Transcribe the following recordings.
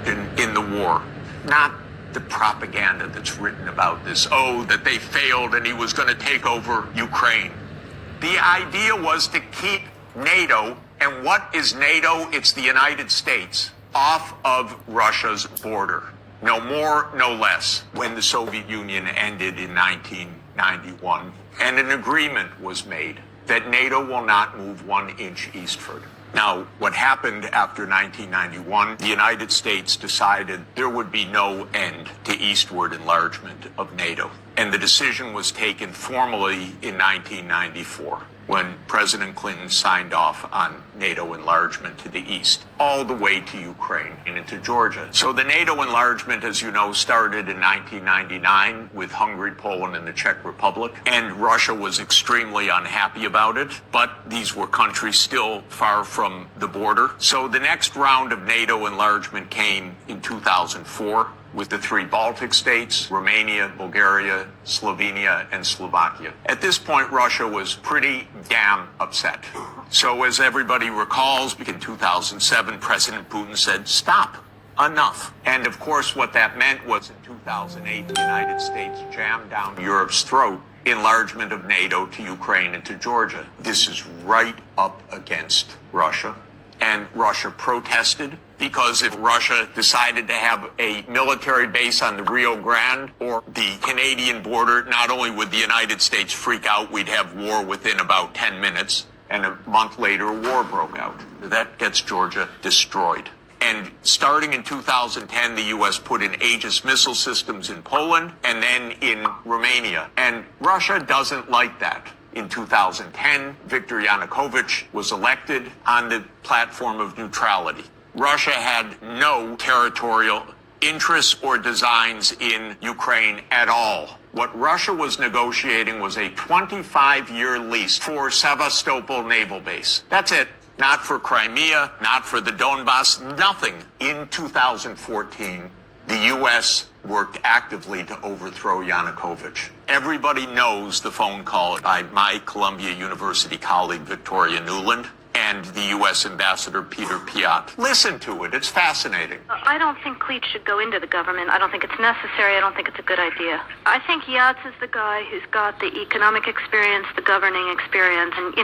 in the war. Not the propaganda that's written about this. Oh, that they failed and he was going to take over Ukraine. The idea was to keep NATO, and what is NATO? It's the United States, off of Russia's border. No more, no less. When the Soviet Union ended in 1991, and an agreement was made that NATO will not move 1 inch eastward. Now, what happened after 1991, the United States decided there would be no end to eastward enlargement of NATO. And the decision was taken formally in 1994, when President Clinton signed off on NATO enlargement to the east, all the way to Ukraine and into Georgia. So the NATO enlargement, as you know, started in 1999 with Hungary, Poland, and the Czech Republic. And Russia was extremely unhappy about it, but these were countries still far from the border. So the next round of NATO enlargement came in 2004. With the 3 Baltic states, Romania, Bulgaria, Slovenia, and Slovakia. At this point, Russia was pretty damn upset. So as everybody recalls, in 2007, President Putin said, stop, enough. And of course, what that meant was in 2008, the United States jammed down Europe's throat enlargement of NATO to Ukraine and to Georgia. This is right up against Russia. And Russia protested, because if Russia decided to have a military base on the Rio Grande or the Canadian border, not only would the United States freak out, we'd have war within about 10 minutes, and a month later, war broke out. That gets Georgia destroyed. And starting in 2010, the U.S. put in Aegis missile systems in Poland and then in Romania. And Russia doesn't like that. In 2010, Viktor Yanukovych was elected on the platform of neutrality. Russia had no territorial interests or designs in Ukraine at all. What Russia was negotiating was a 25-year lease for Sevastopol Naval Base. That's it. Not for Crimea, not for the Donbass, nothing. In 2014, the U.S. worked actively to overthrow Yanukovych. Everybody knows the phone call by my Columbia University colleague, Victoria Nuland, and the U.S. Ambassador Peter Piot. Listen to it. It's fascinating. I don't think Cleach should go into the government. I don't think it's necessary. I don't think it's a good idea. I think Yats is the guy who's got the economic experience, the governing experience, and,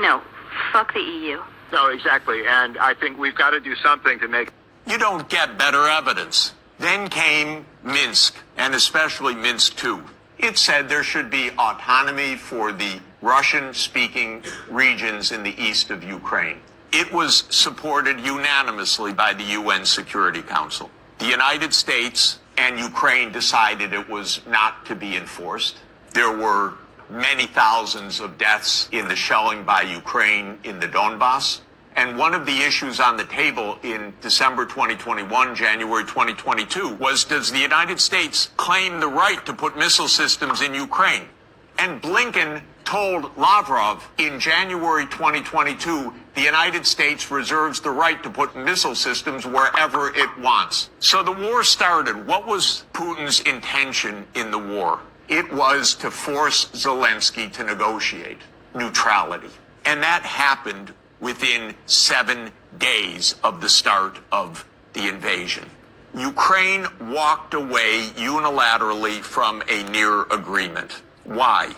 fuck the EU. No, exactly. And I think we've got to do something to make... You don't get better evidence. Then came Minsk, and especially Minsk II. It said there should be autonomy for the Russian-speaking regions in the east of Ukraine. It was supported unanimously by the UN Security Council. The United States and Ukraine decided it was not to be enforced. There were many thousands of deaths in the shelling by Ukraine in the Donbass. And one of the issues on the table in December 2021, January 2022, was, does the United States claim the right to put missile systems in Ukraine? And Blinken told Lavrov in January 2022, the United States reserves the right to put missile systems wherever it wants. So the war started. What was Putin's intention in the war? It was to force Zelensky to negotiate neutrality. And that happened within 7 days of the start of the invasion. Ukraine walked away unilaterally from a near agreement. Why?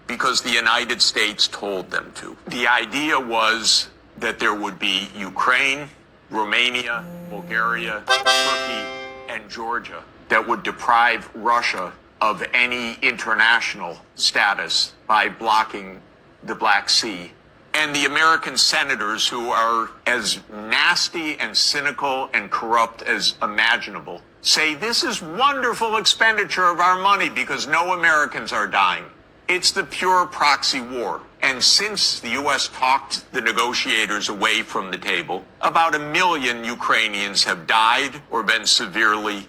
Because the United States told them to. The idea was that there would be Ukraine, Romania, Bulgaria, Turkey, and Georgia that would deprive Russia of any international status by blocking the Black Sea. And the American senators, who are as nasty and cynical and corrupt as imaginable, say this is wonderful expenditure of our money because no Americans are dying. It's the pure proxy war. And since the U.S. talked the negotiators away from the table, about 1 million Ukrainians have died or been severely